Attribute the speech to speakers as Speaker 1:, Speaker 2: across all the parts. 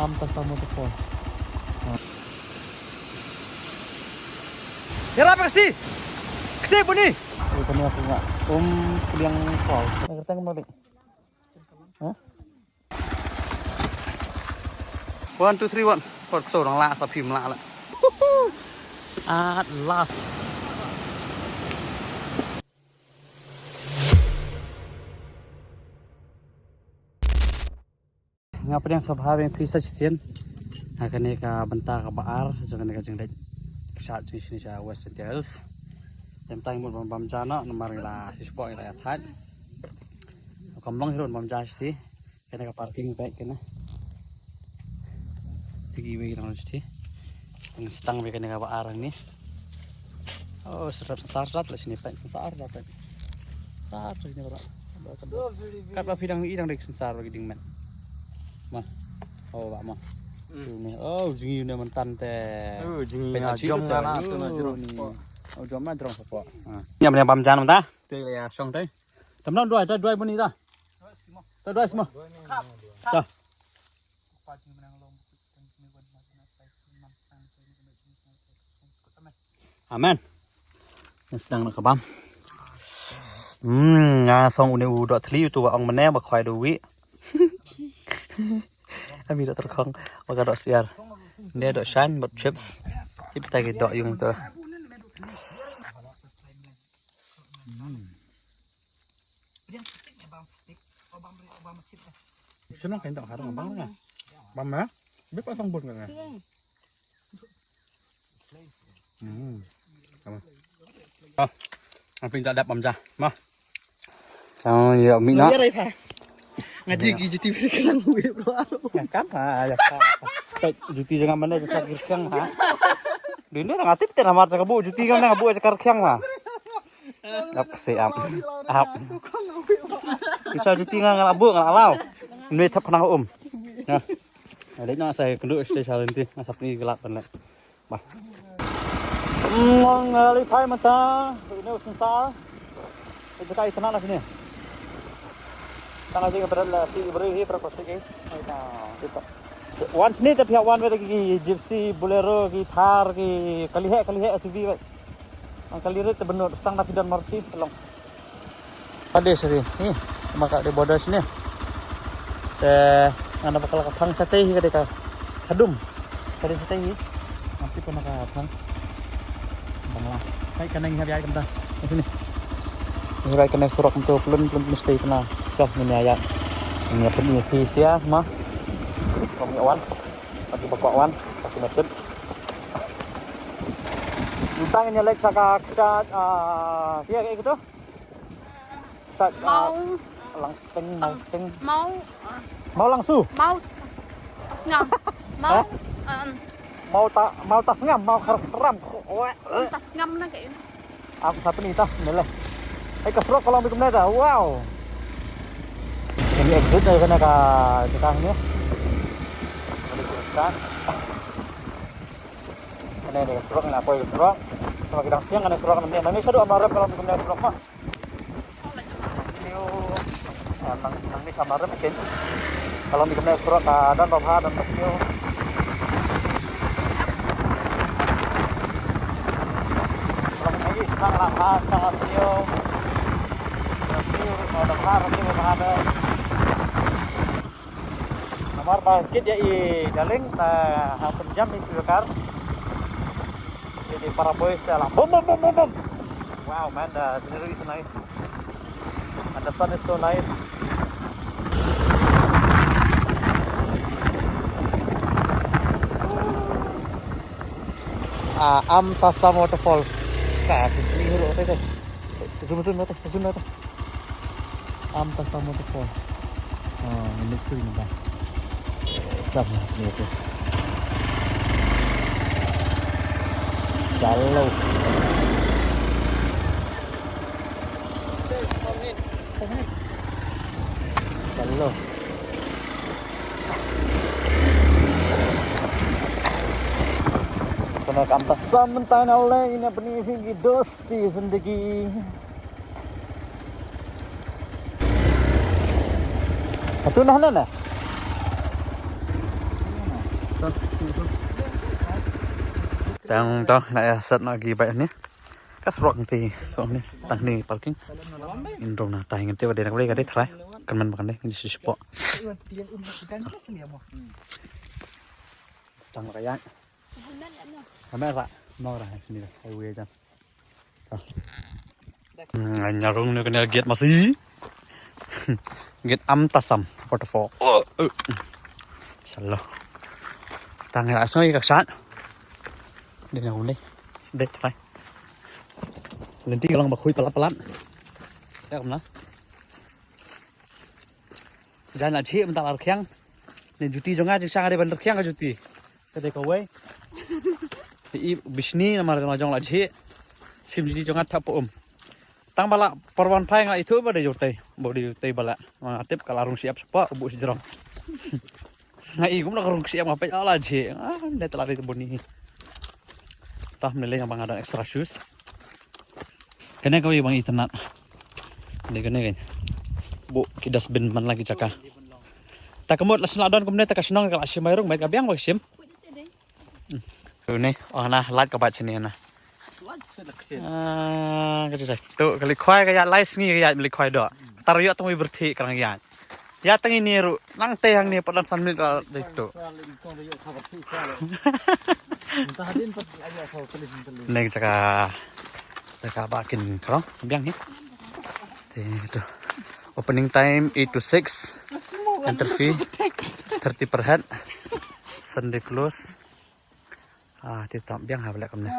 Speaker 1: Amtasa Waterfall. Ya apa kasih? Kasih bunyi. Ini aku nggak yang kau. Ngerti kembali. Hah? 1 2 3 1 กดโซ่ลงละสับพิมพ์ละละat last ngapa yang sabha yang pisah cincin akan ni ka bentar ka baar jangan ka jeng dek saat sini sa West Dales yang tay một bầm jana nomor la sport la that kamlong hiron bầm jas ti kena ka parking baik kena tinggi bagi orang sih, dengan stang bagi negara baar ini. Oh, serap sensar lah sini pak sensar dapat, sensar ini berapa? Kat bidang ini dek sensar bagi dingman, mah, oh pak mah, oh jingi ni mentan teh, jingi jom lah tu nak jeruk ni, oh jom lah jeruk apa? Ni apa yang pam jangan mentah? Tu ya song tu, teman dua bunyi dah, dua semua, dah. Amen. Sedang nak kebam. Ngasong uni udok teli tu orang mana berkhoi duit. Kami dok terkong, maka dok siar. Dia dok shan, dok chips. Chips tadi dok yung tu. Senang kan tak harang bang lah. Bang mana? Bep pasang bun kan? Ang pinta dap amja, mah. Sao giờ mình nó. Ngaji gitu TV kan gue bro. Kan ha, ya. Juti jangan mana cakar kirkyang ha. Dini ngatip teh namar cakar bu, juti kan ngabu cakar kirkyang mah. Ap si ap. Bisa juti ngabu ngalau. Ini thap kena Nah. Ada nak saya kenduk stay salin ti, asap ni gelap kan. Bah. Ngalipay mata, ini sensar. Itu kai tenang lah sini. Tangan juga berada si beri prakostik ini. Kita. Wan sini tapi wan lagi gypsy, bolero, gitar, kalihe SUV. Ang kalirit terbenut stang tapi dan marti tolong. Ada sini. Ni maka di border sini. Anda bakal kapang sate ka kadum. Tadi sate ni. Nanti pun nak kapang. Bangla. Baik kena ngi habis bentar. Sini. Ini baik kena surak untuk belum mesti kena. Cok ini ayat. Ini apa ni fisia mah. Kami awan. Bagi bapak awan, bagi macet. Bintang ini lek saka sat dia kayak gitu. Sat langsung mau langsung. Mau ngam. Mau tas ngam, mau keram. Tas ngam na kayak. Aku satu nih tah, boleh. Keserok kalau bikin dah. Wow. Ini exit dari sana ke belakangnya. Ini keserok nak apa keserok. Sama kita siang kan keserok nanti. Indonesia doa marah kalau bikin keserok mah. Nang ni sama rem mungkin. Kalau bikin keserok dan babha dan pasio. Setengah lah, setengah sio. Ada harap ni ada. Nomor bangkit ya galing hampir jam ni kar. Jadi para boys dalam bom. Wow man, the scenery is nice. And the sun is so nice. Amtasa Waterfall. Ini hulu teh. Zoom tu. Amtasa Waterfall. Ini screen dah. Sama ni tu. Galau. Galau. Amtasa mentain oleh ini benih tinggi dosti zindagi. Itu nah. Tang tang nak set nak gi baik ni. Kas rock nanti so ni tang ni parking. Indong na tay nanti wadai nak boleh kadai try. Kan man makan deh ni sispo. Stang kaya. Kamera pak mau dah sini dah. Highway jam. Nyarung ni kena get masih. Get tasam waterfall. Salah. Tang lại xuống các sát. Đi nào đi. Đây thôi. Lên tí lòng bạc khui pelat. Chắc không nó. Jangan nak cik bentar arkiang. Ni juti jonga jeng sang ada bandar kiang ka juti. Kedai kawai. Di bisni nama orang jong la cik. Sim juti jonga tap Tang bala perwan pai ngak itu pada jutai. Bodi jutai bala. Atip kalarung siap sepa ubu sejrong. Ngai gum nak karung siap ngapai ala cik. Dia telah itu boni. Tah menilai yang ada extra shoes. Kena kau bang internet. Ini kena kan. Bu kidas bin man lagi cakap. Tak kemud lah senadon kemudian tak kasenong kalau asyik mayung baik kabiang bang sim. Ini oh nah lat ke baca ni nah. Kecil saya. Tu kali kuai kayak lais ni kayak beli kuai dok. Taruh tunggu berti kerang ian. Ya tengi ni ru nang teh yang ni pada sambil itu. Neng cakap bakin kerang kabiang ni. Itu. Opening time 8 to 6. Enter fee 30 per head. Sunday close. Titap biang ha belak kamne.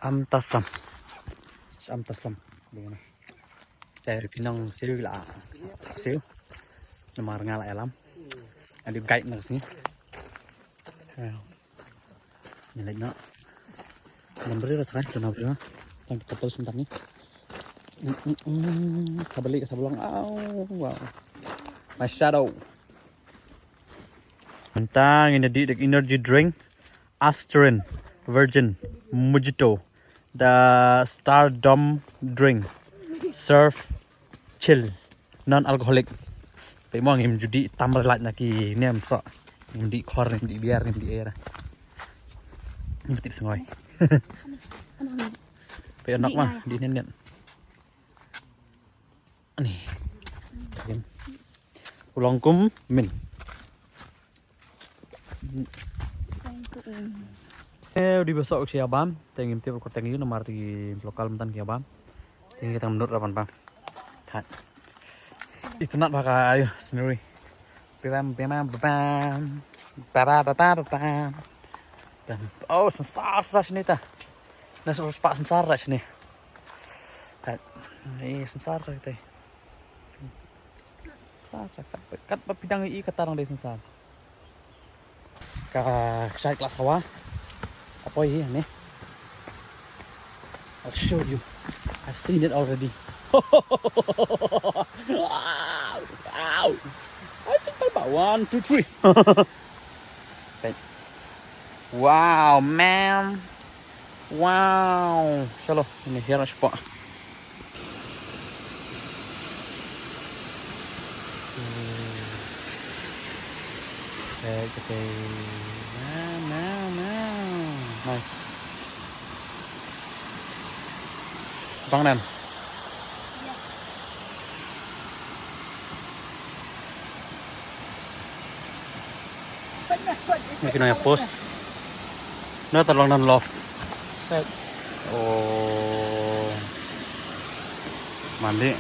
Speaker 1: Amtasam. Amtasam. Begini. Dari pinang siru la. Siru. Nomor ngala alam. Ada guide nak sini. Ni lagi nak. Nombor dia terakhir kena berapa? Tangkap kapal sebentar ni. Kabalik sabulang. Wow. My shadow. Mentang ini the energy drink Astrin Virgin Mojito. The Stardom drink. Surf chill non-alcoholic. Pemang him judi tambah lat naki nem so. Him di kor him di biar him di air. Ini betul sengoy. Pe enak mah di nen. Nih. Ulangkum min. Di besok usia bam, tengim tiap kota tengi nomor di lokal mentan kia bam. Tinggi kita menurut apa bang? Tat. Itu nak pakai ayo sendiri. Bam. Dan oh sensar sini ta. Nah harus pak sensar sini. Tat. Ini sensar kita. Kat bidang i katarang desa sensar. Ka saya kelas sawah. Apa ini nih? I'll show you. I've seen it already. Wow. I think about 1, 2, 3. Wow, man. Wow. Chalo, ini here spot. Okay. Nice. Bang Nan. Ini kena post. Nah tolong dan love. Oh. Mandi.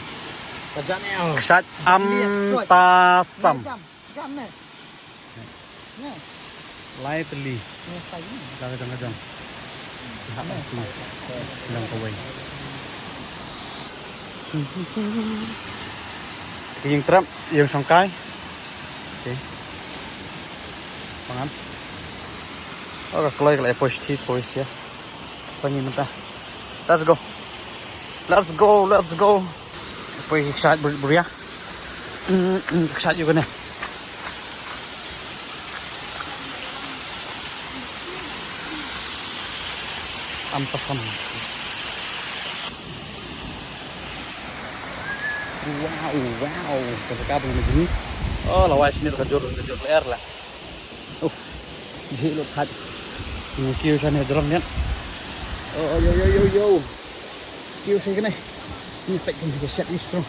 Speaker 1: Kesat amtasam. Lightly. Jangan. Bilang kawin. Yung trap, yung sangkay. Okay. Pangan. Oh, kalau push ya. Sangin mata. Let's go. Puy shot buria. Shot juga nih. Amtasam. Wow. Kita kabel begini. Oh, lawas ini kejur leer lah. Oh, dễ lột thật. Người kêu cho này drone nhất. Yo. Kêu xe cái này. Ini phải cần phải set strong.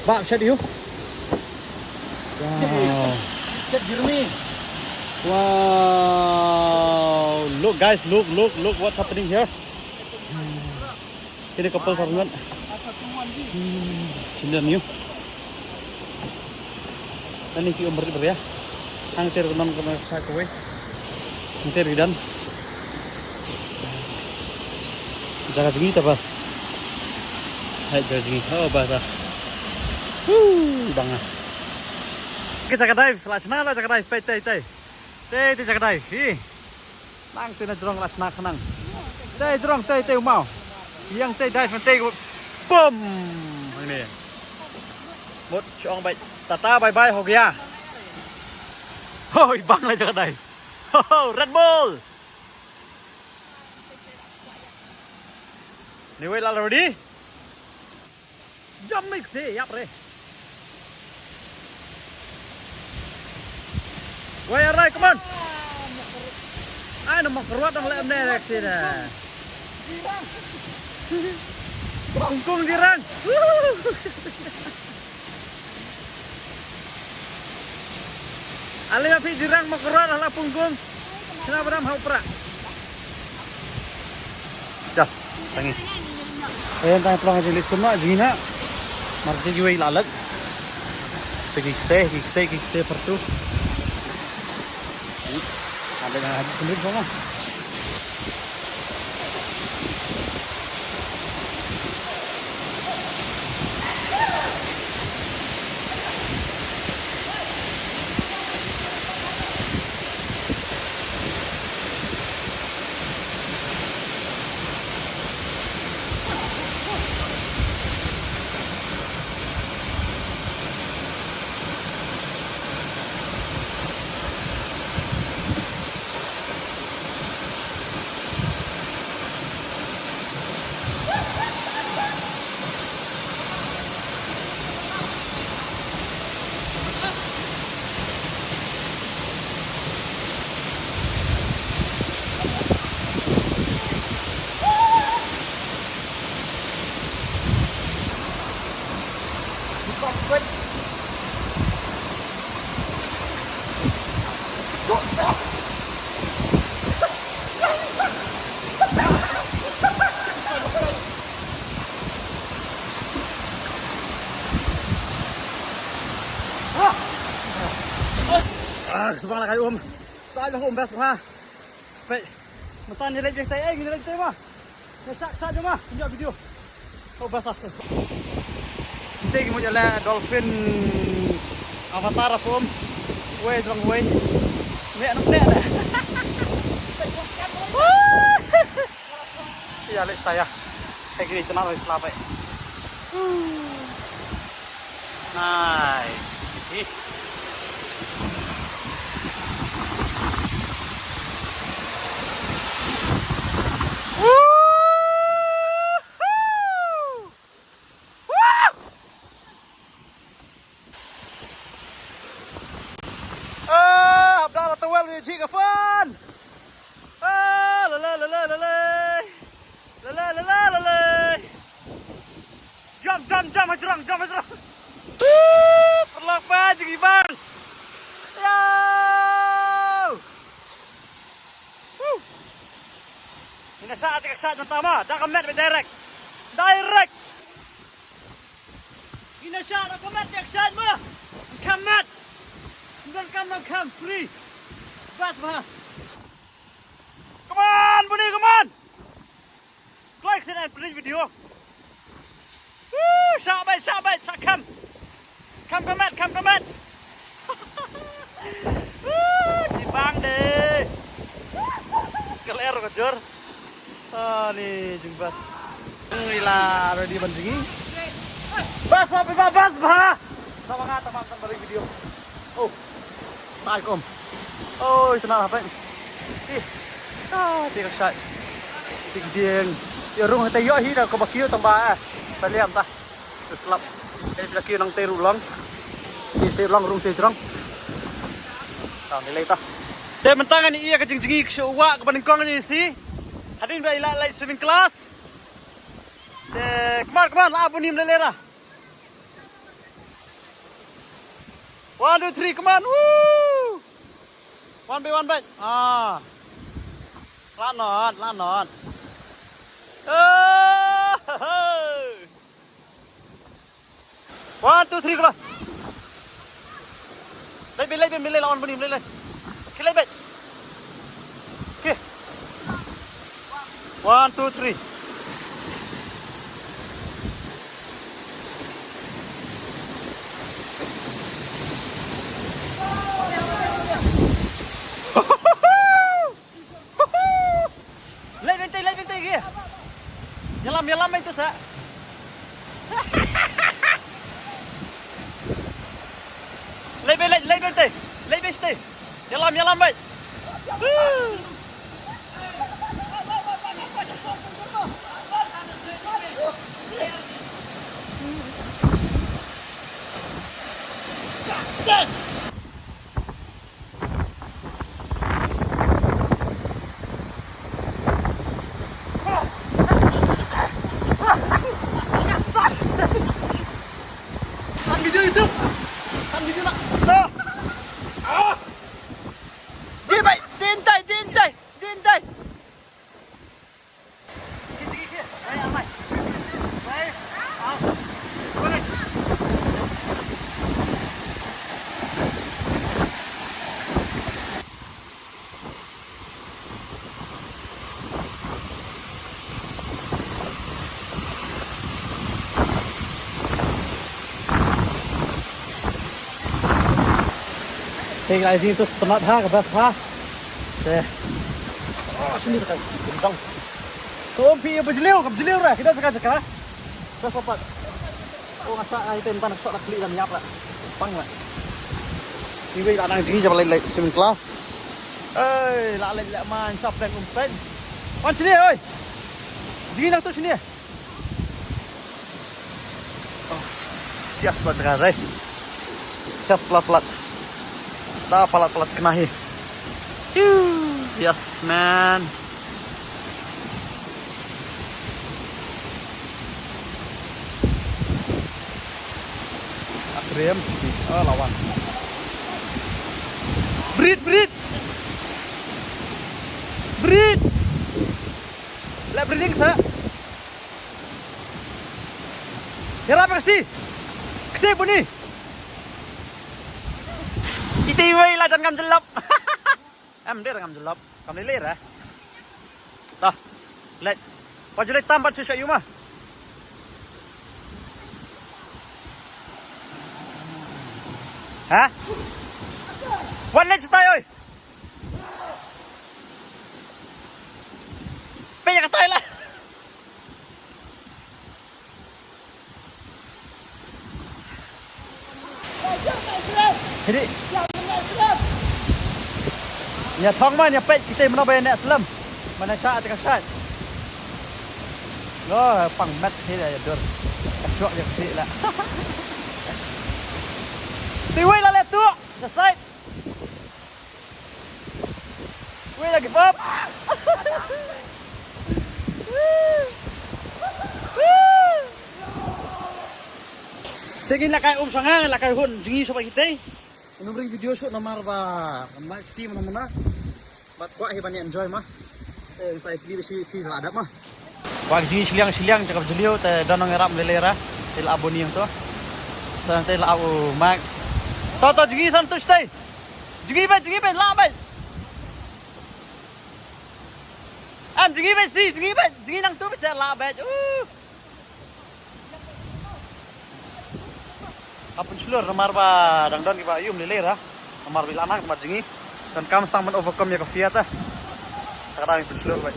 Speaker 1: Bak set you. Wow. Set Jeremy. Wow. Look guys, look what's happening here. Ini kapal sarungan. Sindan you. Ini ki umur ya. Ang ter non ko sa ko eh. Ang ter dan. Jaga segini bas. Hai jaga segini. Oh bahasa. Bang. Kita jaga dive, lasna lah jaga dive, tei. Tei jaga dive. Hi. Nang tina drong lasna kenang. Tei drong tei mau. Yang tei dive tei bum. Ini. Một chong bay tata bye bye ho gaya. Hoi bang lah jaga dive. Oh, Red Bull. Ni wait already. Jump mix deh, yap re. Wait, alright, come on. Ay, nak keruat dong lem derek sih dah. Kungkung dirang. Ali api dirang mau keruat lah punggung. Kenapa dah mau perak? Dah, tangi. Ayan tayo pulang aja lihat semua jina. Marti juga ilalat. Kikse pertu. Ada yang habis sendiri sama. Kesukaan lah kayu Saat aku best ha. Baik. Mentan ni lagi tay ni lagi tay mah. Sak je mah. Tunjuk video. Oh basah. Kita mau jalan dolphin avatar aku Wei drong wei. Nek nek dah. Ya lihat saya. Kayak gini cenah wis lape. Nice. Ih. Chica fun! Jump, hajarang. Perlak pa, sige bang! Yo! Inasaat ng tama, dakamet may direct. Inasaat ang kamet, yaksan mo! Kamet! Come, free! Bas bah. Come on, buddy, come on. Like and play video. Woo, shot bait, come. Come, Matt. Woo, dibang deh. Keler kejor. Oh, nih jembas. Gila, ada di bandingi. Bas bah. Sama kata teman balik video. Oh. Assalamualaikum. Oh, itu nak apa? Tiga shot. Tiga dia. Ya, rumah kita yo hi dah kau bakio tambah. Saliam tah. Keselap. Ini lagi nang teru lang. Ini teru lang rung terang. Tahu nilai ta. Teh mentangan iya kejeng-jengi kesewa ke peningkong ini sih. Hadin ba ila swimming class. Teh kemar lah abu ni melelera. 1 2 3 come on. Woo! One by. Ah. Lanon. One, two, three, come on. Lay lawan bunyi, lay. Okay, lay. Okay. 1 2 3. Lay bentai kia. Nyelam itu sa. Lay bentai. Nyelam baik. Kan video nak. Dia baik, dintai. Gigi. Baik, amai. Baik. Baik. Thì lại gì tôi tận ha cái bát ha. Đây. Sini dekat. Bintang. Tuh pi berjeliu rồi. Kita sekarang. Bas papat. Oh ngasa itu empan sok nak beli dan nyap lah. Pang lah. Ni bây giờ đang chỉ cho lại swimming class. Ơi, lại man shop dan umpet. Wan sini oi. Jadi nak tu sini. Oh. Yes, baca kan. Just pelat. Dah pelat kenahi. Yes man. Akrim. Oh lawan. Breed. Lah breeding sa. Ya apa kasih? Kasih bunyi. Itiway lah dan ngam jelap. Dia ngam jelap. Kam lilir eh. Dah. Let. Paju let tampat susah you mah. Hah? Wan let stay oi. Paya katay lah. Jadi nhà thong mà nhà pet kita mana bayar nak selam mana syak dengan syak lo pang mat thế là dur chuột được thế là thì quay là tu the side quay là give up Tegin lah kayak sangang lah kayak hun jengi sobat kita. Memberi video shoot nomor ba mak tim mana bat kuat he banyak enjoy mah. Saya pilih si ada mah. Wag jengi siliang cakap jelio te danong erap melelera tel aboni yang tu. Sang tel abu mak. To jengi santush teh. Jengi bet la bet. Jengi bet nang tu bisa la bet. Apun seluruh nomor ba dangdon kiba yum lelera nomor bil anak nomor jengi dan kam stang men overcome ya kafia ta sekarang itu seluruh baik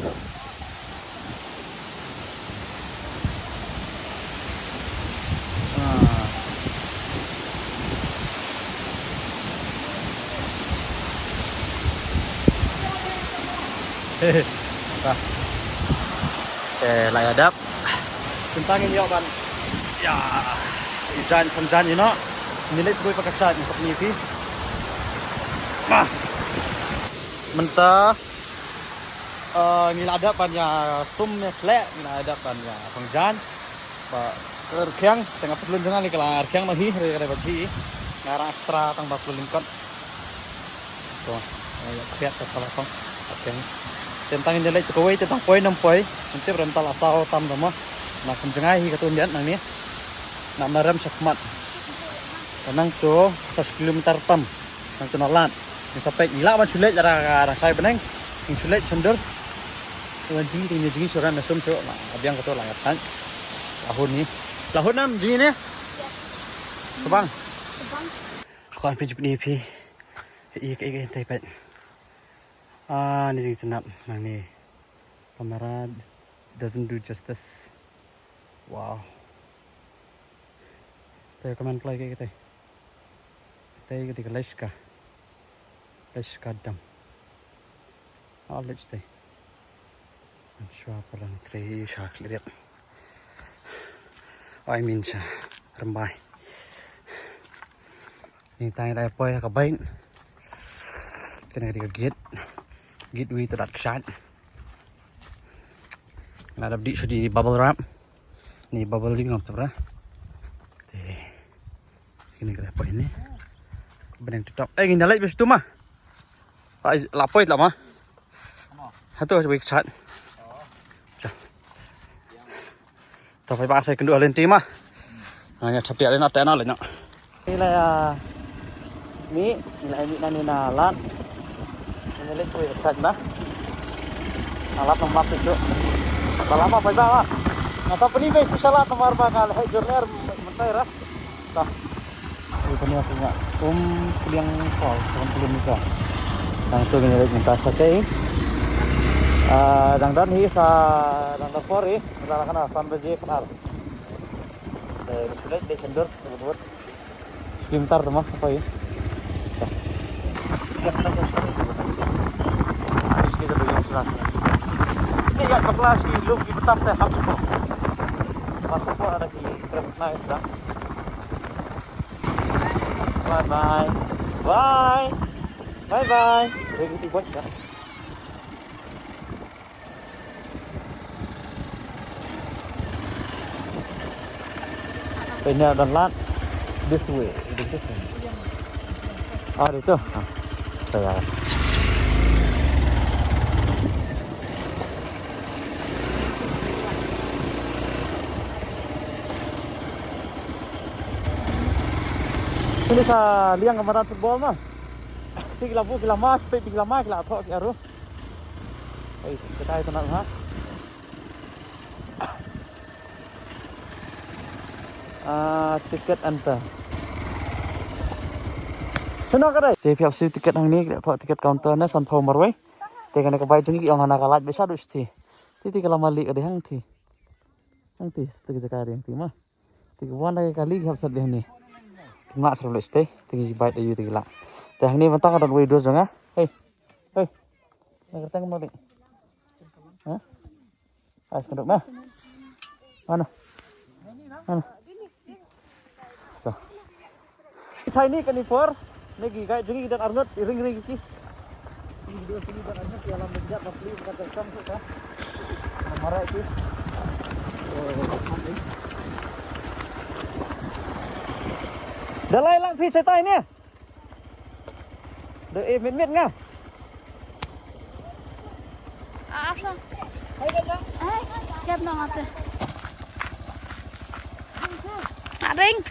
Speaker 1: lah layadap tentang ini ban Ya, hujan hujan you know. Nilai sebuah pakaian untuk nipi. Mah. Mentah ngila ada panya sumnya slek, ngila ada panya hujan. Ba erkiang tengah pelun jangan ni kelang erkiang lagi dari baci. Ngarang ekstra tang 45 kot. Tuh, ya piat kalau tong. Oke. Tentang nilai cekoi tentang poin 6 poin. Nanti berental asal tam dama. Nah, kencengai hi ketundian nang ni. Nak naram sakmat. Kanang tu 1 kilometer tam. Nang tu nalan. Ni sampai gila man sulit cara saya beneng. Ni sulit sender. Tuan jing jing suran nasum tu. Nah, abiang ketu langatan. Tahun ni. Tahun nam jing ni. Sebang. Kau pergi ni pi. Iya tepet. Ni senap nang ni. Kamera doesn't do justice. Wow. Tayo comment play kayak gitu. Tayo ketika leshka dam. Let's stay. I'm sure parang three shark lihat. I mean rembai. Ini tayo poy kabain. Kena ketika git we to that shot. Ada di sudi bubble wrap. Ni bubble lagi ngap tu Ini kenapa ini? Benang tutup. Ini nyala bes tu mah. Lapoi lah mah. Satu aja cat. Tapi pak saya kedua lenti mah. Hanya tapi ada nak tenal lah. Ini lah mi nani nalan. Ini lekoi cat mah. Alat nomor itu. Lama apa bawa? Nasa penibay salat nomor bakal hai jurner mentai ra. Tah. Ini aku enggak kuliang call belum juga. Nang tu gini minta sakai. Dan hi sa dan pori misalkan asan beje kenal. Sudah di sender buat sebentar rumah apa ya? Kita begini sudah. Ini ya kebelah si look di petang teh habis kok. Masuk kok ada di nice dah. Bye bye. Bye. Bye bye. Begitu buat ya. Ini ada land this way. Itu. Saya. Ini sa liang kamaran football mah. Tigla bu kila mas, pe tigla ma kila thok aru. Ei, kita itu nak ha. Tiket anta. Senang kadai. Tiap si tiket hang ni thok tiket counter na san phom marwai. Tekan ka bai jengi ong ana kalat besa dus thi. Ti kala mali ade hang thi. Hang thi tege jakari hang thi mah. Ti wan lagi kali hab sat ni. Mak serulus teh, tinggi baik ayu tinggi lah. Teh ni mentang ada dua dos jangan. Hei, nak ketang kembali. Hah? Ayo keduk mah. Mana? Tuh. Chinese kan impor. Negi kayak jengi dan arnut ring iki. Ini dua sini dan arnut dalam menjat beli bukan terkam tu kan. Marah itu. Dalai lang phi sai tai nè. Được em miết nha.
Speaker 2: Áp sao? Kẹp nó ngọt rồi. Ring.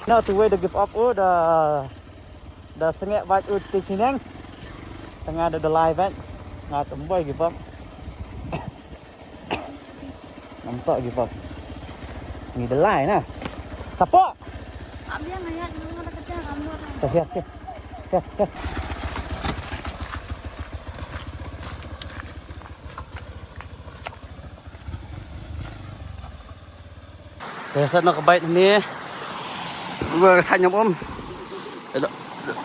Speaker 1: Now to way to give up the sengek baik station yang tengah ada live kan ngat boy give up nampak give up ni the line nah siapa
Speaker 2: Abian ayat nang ada kerja kamu.
Speaker 1: ya Để nó có bait này vừa thành nhóm ôm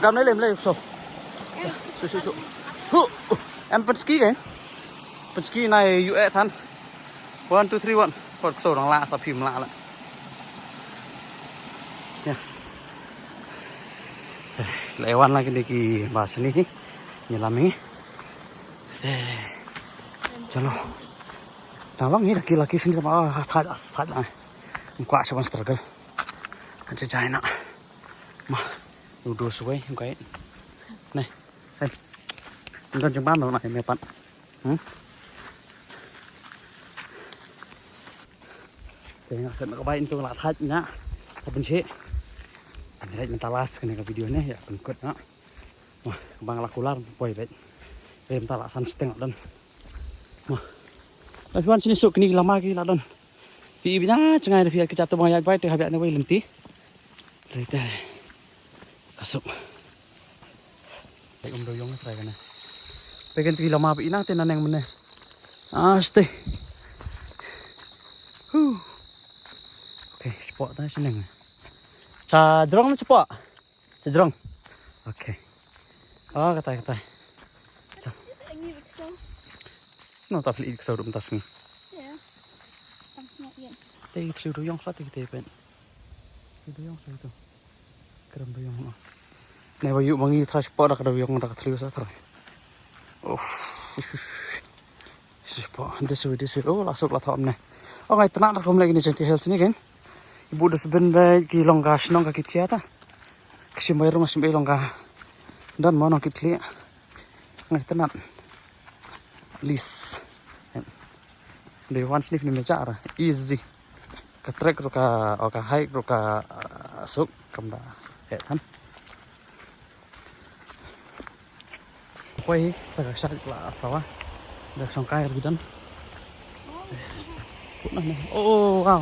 Speaker 1: đâm lấy lên sổ em bật ski kìa bật ski này dụ than 1 2 3 1 bật sổ đằng lạ sập phim lạ lại nha lewat lagi di bahas ini nyelami chalo nalong ini laki-laki sini sama thad này qua seven struggle anh sẽ chạy nè mà đủ suối không cái này đây đơn trong ban nó này mẹ bạn thì nó sẽ có bay itu lah thad nhá tapi sih ini mentalas kena ke videonya ya pengikut nak wah kembang lakular boy bet mentalasan setengah dan wah tapi sini sok ni lama lagi lah dan Pibina cengai dia kejatuh banyak baik dia habis nak boleh lenti. Lagi kasut. Baik doyong try kan. Pengen tinggi lama ina tenan yang mana. Stay. Okay, spot dah senang. Cha drong ni spot. Cha drong. Okay. Oh kata. No tak boleh ikut saudara tas ni. Tegi telu doyong satu kita pen. Doyong satu tu. Keram doyong no. Nih bayu bangi transport dah doyong dah telu satu. Sport desu. Oh lasuk lah thom ni. Oh ngai tenak dah kom lagi ni cantik health ni kan. Ibu dah sebenarnya ki longga senong kaki tiada. Kesimbayar masih bay longga. Dan mau nak kitli. Ngai tenak. Lis. Dia one sniff ni mecara easy. Ka trek ro ka hike ro ka suk kam da he than quay ta ka sak la sawa da song kai ro dan oh wow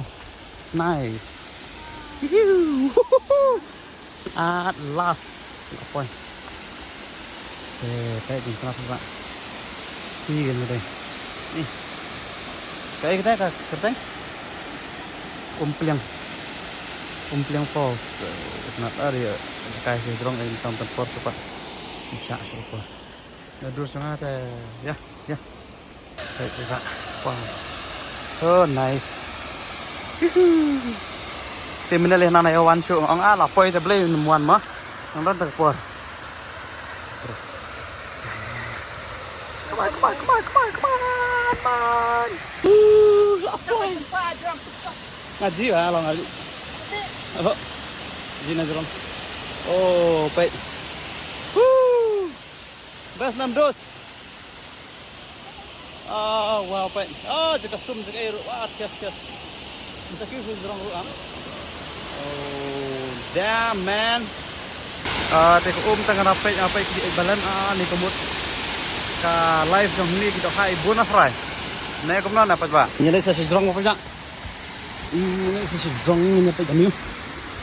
Speaker 1: nice at last apa kayak di sana pak ini kan đây nih kayak kita ka kerteng Umpliang Falls not area kayak drone ini tempat force pak bisa serupa dulu sangat ya kayak kita wow so nice terminal yang nana yawan show ang ala poi te blay muan mah ang dan terkuat come on ngaji lah lo ngaji halo Zina Jerong oh baik best 6 dos oh wow baik oh jika sum jika air wah kias bisa kira Jerong ruang oh damn man tek tengah apa di balan ni kemut ka live jong ni kita hai bonus fry naik kemana apa pak nyelai saya Jerong apa jak ini sih Jerong ini apa jam ni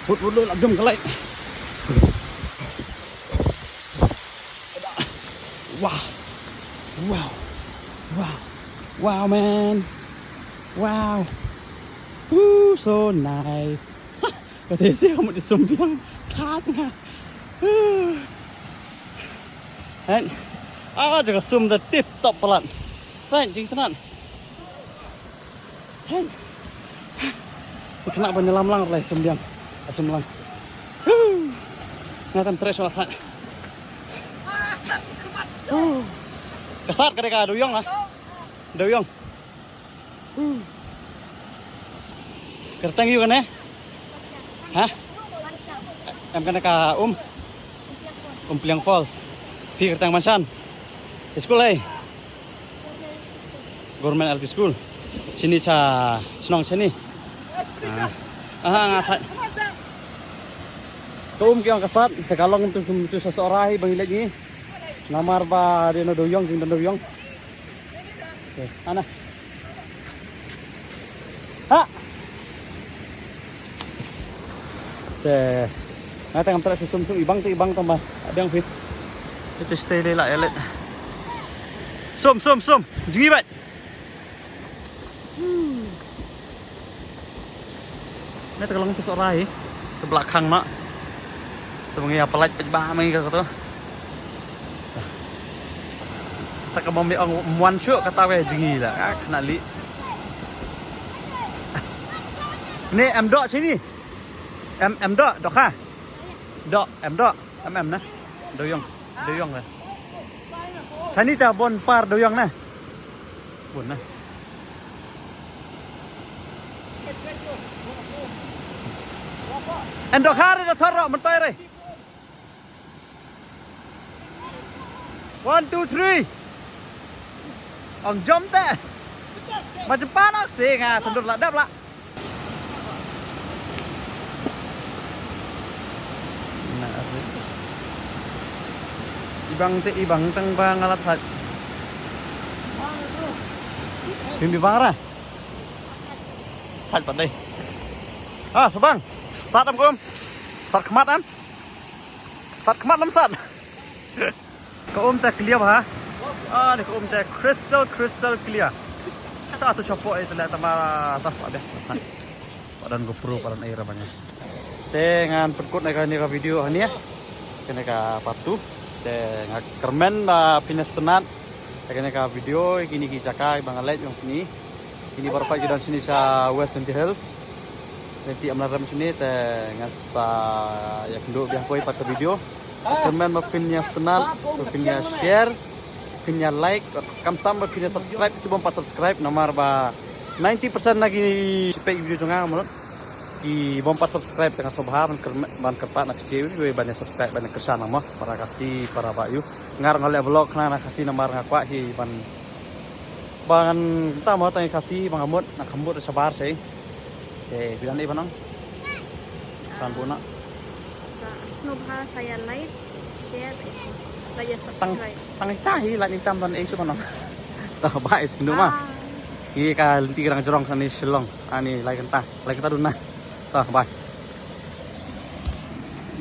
Speaker 1: put dulu jom kelai wow man wow so nice kata saya kamu di Sumbiang katnya kan jaga sum the tip top pelan kan jing tenan kan kena penyelam lang lah Sumbiang Sumlang ngatan tres walat kesat kadeka doyong ah doyong kertang yuk kan hah em kan ka Umpliang Falls pi kertang mansan sekolah Government LP School sini cha senong sini ngatat kiang kesat tekalong untuk seseorang bangilet ni namar ba dia no doyong sing doyong oke ana ha ngata ngam terus sum ibang tambah ada yang fit itu stay lah elet sum jingi bat Ini terlalu besar rai. Ke belakang nak. Sebenarnya apa lagi pejbah main ke tu. Tak kau ambil orang muan syuk kata weh jengi lah. Kena li. Ni dok sini. Dok ha. Dok nah. Doyong lah. Sini tak bon par doyong nah. Bon nah. Dok hari dah thorok mentai re. 1 2 3. Ông jom teh. Macam panas sih ngah sendut ladap lah. Ibang tang bang alat hat. Bimbi bang ra. Hat pandai. Sebang. Sat am kum. Sat kemat am. Sat kemat nam sat. Kau teh clear ha? Ni kau teh crystal clear. Tak tu shopok itu lah tambah tak ada. Padan GoPro padan air banyak. Dengan perkut nak ni video ni ya. Kena ka patu. Dengan kermen pinas tenan. Kena ka video gini jakai bangalet yang ni. Ini baru pagi dan sini sa West Sandy Hills. Nanti amna ram sini dengan sa ya penduk biah koi patu video. Kermen mapinnya tenan, mapinnya share. Pinya like, kam tambah pinya subscribe itu bompat subscribe nomor ba 90% lagi spek video jonga menurut di bompat subscribe tengah sobha ban kepat nak siu we banyak subscribe banyak kesan nama para kasih para bayu ngar ngale vlog na kasih nomor ngakwa hi ban ta mau tanya kasih bang amut nak ambut sabar sih bilang ni panang tan puna
Speaker 2: Snubha saya like, share, saya subscribe.
Speaker 1: Tang tahi lah ni tamban itu mana? Tahu baik sih mah. Iya kal nanti kerang jorong sana Shillong. Ani lagi kita duna. Tahu baik.